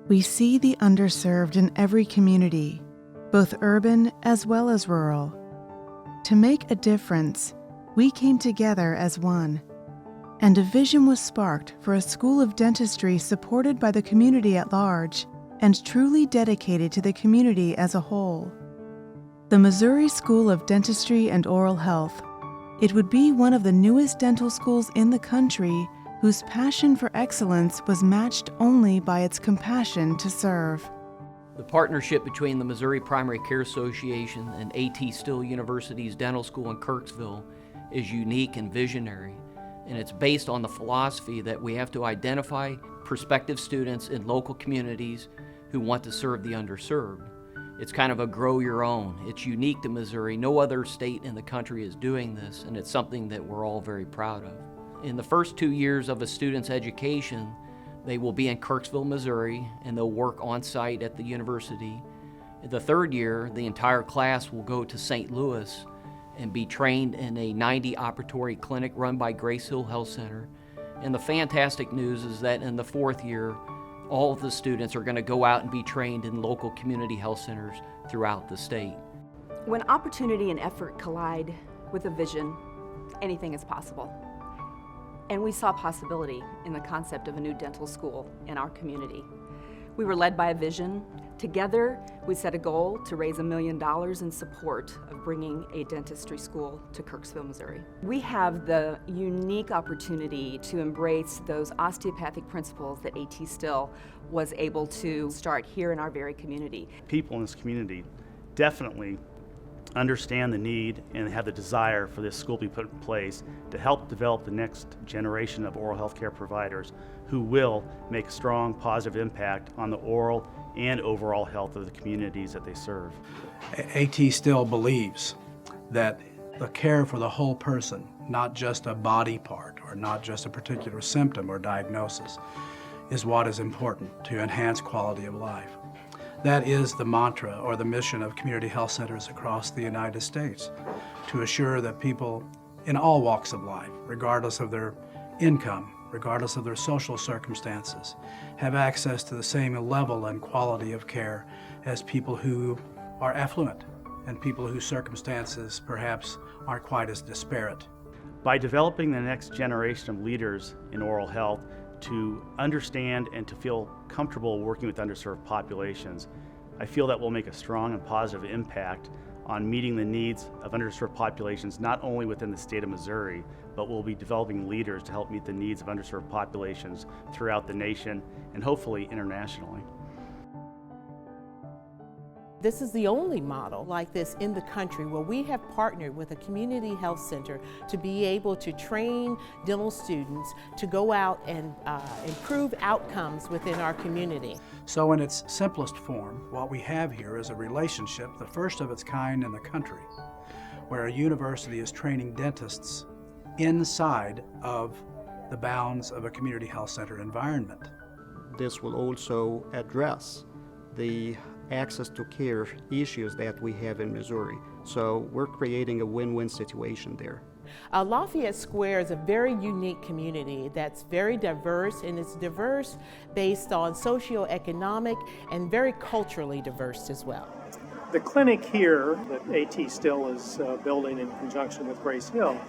We see the underserved in every community, both urban as well as rural. To make a difference, we came together as one, and a vision was sparked for a school of dentistry supported by the community at large and truly dedicated to the community as a whole. The Missouri School of Dentistry and Oral Health. It would be one of the newest dental schools in the country whose passion for excellence was matched only by its compassion to serve. The partnership between the Missouri Primary Care Association and AT University's dental school in Kirksville is unique and visionary, and it's based on the philosophy that we have to identify prospective students in local communities who want to serve the underserved. It's kind of a grow your own. It's unique to Missouri. No other state in the country is doing this, and it's something that we're all very proud of. In the first 2 years of a student's education, they will be in Kirksville, Missouri, and they'll work on site at the university. The third year, the entire class will go to St. Louis and be trained in a 90 operatory clinic run by Grace Hill Health Center. And the fantastic news is that in the fourth year, all of the students are going to go out and be trained in local community health centers throughout the state. When opportunity and effort collide with a vision, anything is possible. And we saw possibility in the concept of a new dental school in our community. We were led by a vision. Together, we set a goal to raise $1 million in support of bringing a dentistry school to Kirksville, Missouri. We have the unique opportunity to embrace those osteopathic principles that AT Still was able to start here in our very community. People in this community definitely understand the need and have the desire for this school to be put in place to help develop the next generation of oral health care providers who will make a strong positive impact on the oral and overall health of the communities that they serve. AT still believes that the care for the whole person, not just a body part or not just a particular symptom or diagnosis, is what is important to enhance quality of life. That is the mantra or the mission of community health centers across the United States, to assure that people in all walks of life, regardless of their income, regardless of their social circumstances, have access to the same level and quality of care as people who are affluent and people whose circumstances perhaps aren't quite as disparate. By developing the next generation of leaders in oral health to understand and to feel comfortable working with underserved populations, I feel that will make a strong and positive impact on meeting the needs of underserved populations, not only within the state of Missouri, but we'll be developing leaders to help meet the needs of underserved populations throughout the nation and hopefully internationally. This is the only model like this in the country where we have partnered with a community health center to be able to train dental students to go out and improve outcomes within our community. So in its simplest form, what we have here is a relationship, the first of its kind in the country, where a university is training dentists inside of the bounds of a community health center environment. This will also address the access to care issues that we have in Missouri. So we're creating a win-win situation there. Lafayette Square is a very unique community that's very diverse, and it's diverse based on socioeconomic and very culturally diverse as well. The clinic here that AT Still is building in conjunction with Grace Hill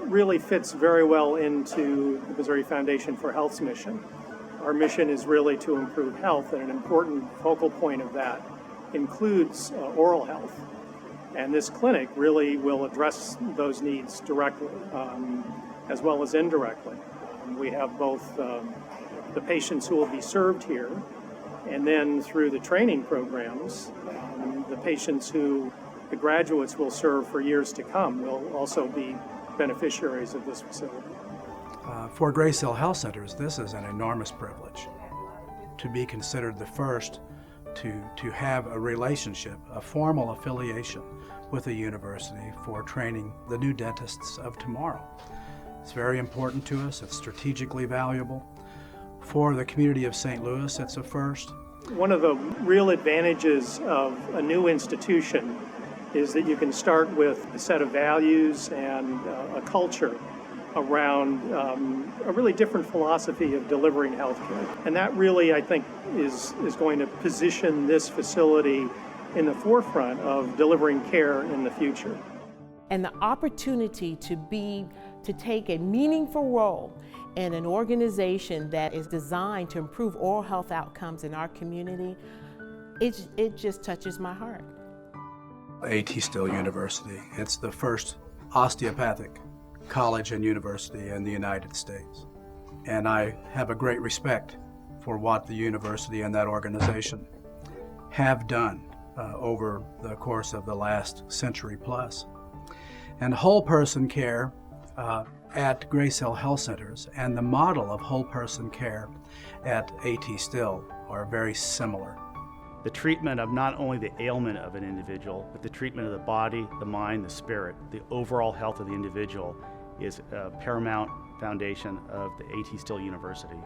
really fits very well into the Missouri Foundation for Health's mission. Our mission is really to improve health, and an important focal point of that includes oral health. And this clinic really will address those needs directly as well as indirectly. We have both the patients who will be served here, and then through the training programs, the patients who the graduates will serve for years to come will also be beneficiaries of this facility. For Grace Hill Health Centers, this is an enormous privilege to be considered the first to have a relationship, a formal affiliation with a university for training the new dentists of tomorrow. It's very important to us. It's strategically valuable. For the community of St. Louis, it's a first. One of the real advantages of a new institution is that you can start with a set of values and a culture around a really different philosophy of delivering healthcare. And that really, I think, is going to position this facility in the forefront of delivering care in the future. And the opportunity to take a meaningful role in an organization that is designed to improve oral health outcomes in our community, it just touches my heart. A.T. Still University, it's the first osteopathic college and university in the United States. And I have a great respect for what the university and that organization have done over the course of the last century plus. And whole person care at Grace Hill Health Centers and the model of whole person care at A.T. Still are very similar. The treatment of not only the ailment of an individual, but the treatment of the body, the mind, the spirit, the overall health of the individual is a paramount foundation of the A.T. Still University.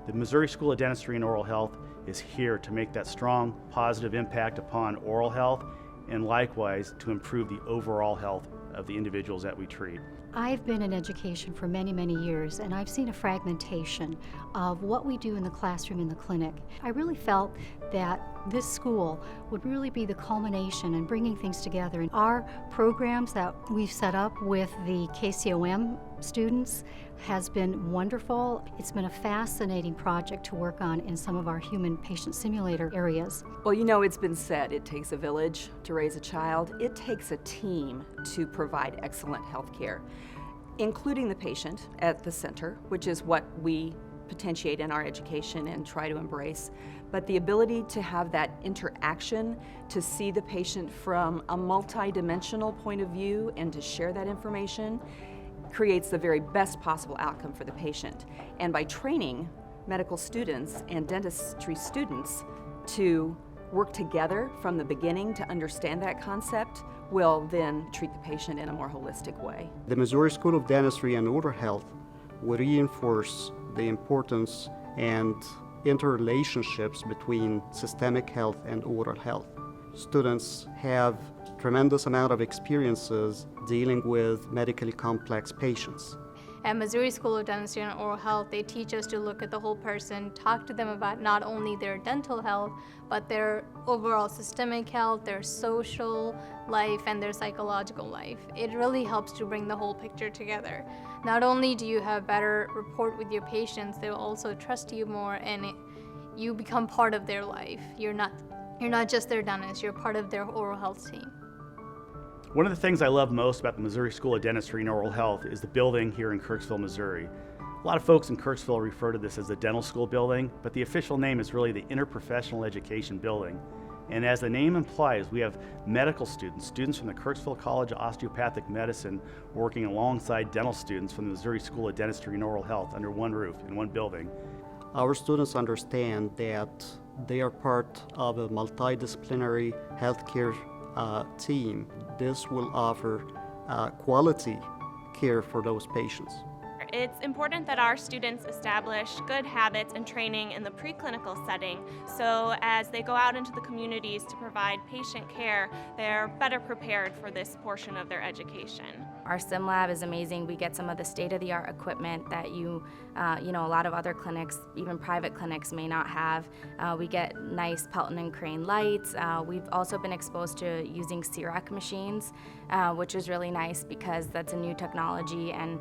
The Missouri School of Dentistry and Oral Health is here to make that strong, positive impact upon oral health and likewise to improve the overall health of the individuals that we treat. I've been in education for many, many years, and I've seen a fragmentation of what we do in the classroom and the clinic. I really felt that this school would really be the culmination in bringing things together. And our programs that we've set up with the KCOM students has been wonderful. It's been a fascinating project to work on in some of our human patient simulator areas. Well, you know, it's been said, it takes a village to raise a child. It takes a team to provide excellent health care, including the patient at the center, which is what we potentiate in our education and try to embrace. But the ability to have that interaction, to see the patient from a multidimensional point of view and to share that information creates the very best possible outcome for the patient. And by training medical students and dentistry students to work together from the beginning to understand that concept, will then treat the patient in a more holistic way. The Missouri School of Dentistry and Oral Health will reinforce the importance and interrelationships between systemic health and oral health. Students have tremendous amount of experiences dealing with medically complex patients. At Missouri School of Dentistry and Oral Health, they teach us to look at the whole person, talk to them about not only their dental health, but their overall systemic health, their social life, and their psychological life. It really helps to bring the whole picture together. Not only do you have better rapport with your patients, they'll also trust you more, and you become part of their life. You're not just their dentist, you're part of their oral health team. One of the things I love most about the Missouri School of Dentistry and Oral Health is the building here in Kirksville, Missouri. A lot of folks in Kirksville refer to this as the dental school building, but the official name is really the Interprofessional Education Building. And as the name implies, we have medical students, students from the Kirksville College of Osteopathic Medicine working alongside dental students from the Missouri School of Dentistry and Oral Health under one roof in one building. Our students understand that they are part of a multidisciplinary healthcare team. This will offer quality care for those patients. It's important that our students establish good habits and training in the preclinical setting, so as they go out into the communities to provide patient care, they're better prepared for this portion of their education. Our sim lab is amazing. We get some of the state-of-the-art equipment that a lot of other clinics, even private clinics, may not have. We get nice Pelton and Crane lights. We've also been exposed to using CIRAC machines, which is really nice because that's a new technology, and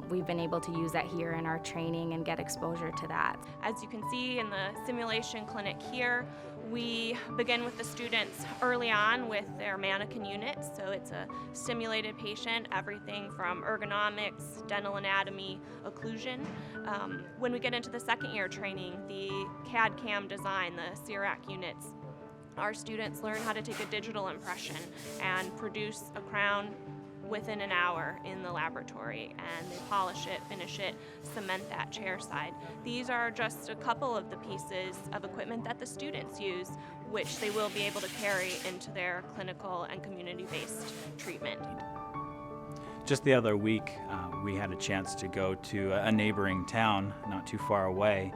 we've been able to use that here in our training and get exposure to that. As you can see in the simulation clinic here, we begin with the students early on with their mannequin units. So it's a simulated patient, everything from ergonomics, dental anatomy, occlusion. When we get into the second year training, the CAD/CAM design, the CIRAC units, our students learn how to take a digital impression and produce a crown within an hour in the laboratory, and they polish it, finish it, cement that chair side. These are just a couple of the pieces of equipment that the students use, which they will be able to carry into their clinical and community-based treatment. Just the other week, we had a chance to go to a neighboring town not too far away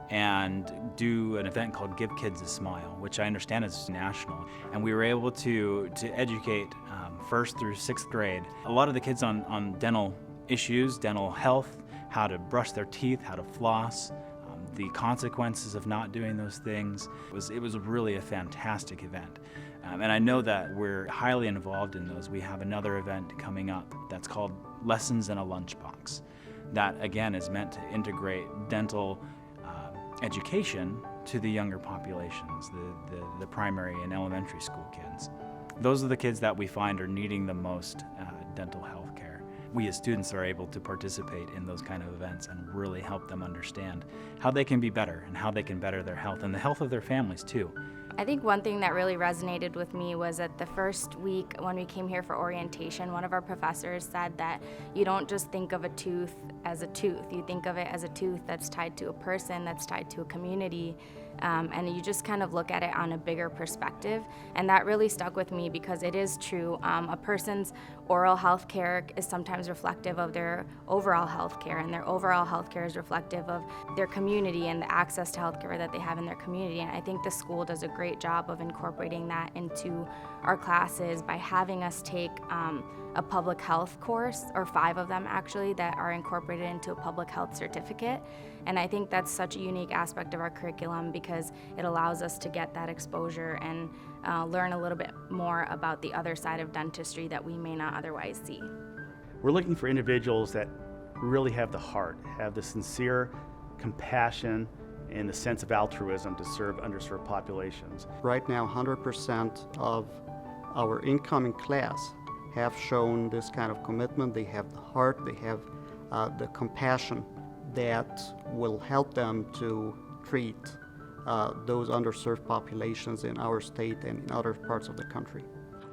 and do an event called Give Kids a Smile, which I understand is national. And we were able to educate 1st through 6th grade. A lot of the kids on dental issues, dental health, how to brush their teeth, how to floss, the consequences of not doing those things. It was really a fantastic event. And I know that we're highly involved in those. We have another event coming up that's called Lessons in a Lunchbox. That, again, is meant to integrate dental education to the younger populations, the primary and elementary school kids. Those are the kids that we find are needing the most dental health care. We as students are able to participate in those kind of events and really help them understand how they can be better and how they can better their health and the health of their families too. I think one thing that really resonated with me was that the first week when we came here for orientation, one of our professors said that you don't just think of a tooth as a tooth, you think of it as a tooth that's tied to a person, that's tied to a community, and you just kind of look at it on a bigger perspective. And that really stuck with me because it is true. A person's oral health care is sometimes reflective of their overall health care, and their overall health care is reflective of their community and the access to health care that they have in their community. And I think the school does a great job of incorporating that into our classes by having us take a public health course, or 5 of them actually, that are incorporated into a public health certificate. And I think that's such a unique aspect of our curriculum because it allows us to get that exposure and learn a little bit more about the other side of dentistry that we may not otherwise see. We're looking for individuals that really have the heart, have the sincere compassion and the sense of altruism to serve underserved populations. Right now, 100% of our incoming class have shown this kind of commitment. They have the heart, they have the compassion that will help them to treat those underserved populations in our state and in other parts of the country.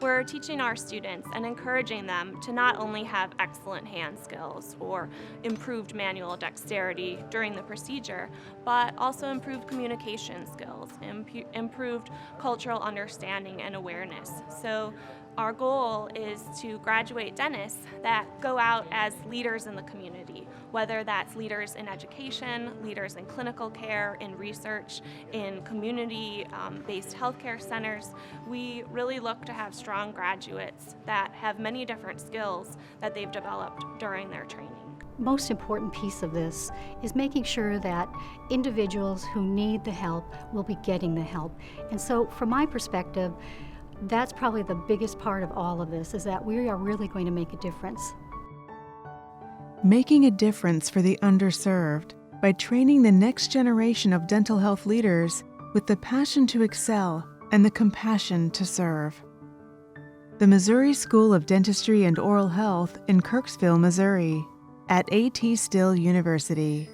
We're teaching our students and encouraging them to not only have excellent hand skills or improved manual dexterity during the procedure, but also improved communication skills, improved cultural understanding and awareness. So our goal is to graduate dentists that go out as leaders in the community, whether that's leaders in education, leaders in clinical care, in research, in community-based healthcare centers. We really look to have strong graduates that have many different skills that they've developed during their training. Most important piece of this is making sure that individuals who need the help will be getting the help. And so from my perspective, that's probably the biggest part of all of this, is that we are really going to make a difference. Making a difference for the underserved by training the next generation of dental health leaders with the passion to excel and the compassion to serve. The Missouri School of Dentistry and Oral Health in Kirksville, Missouri, at AT Still University.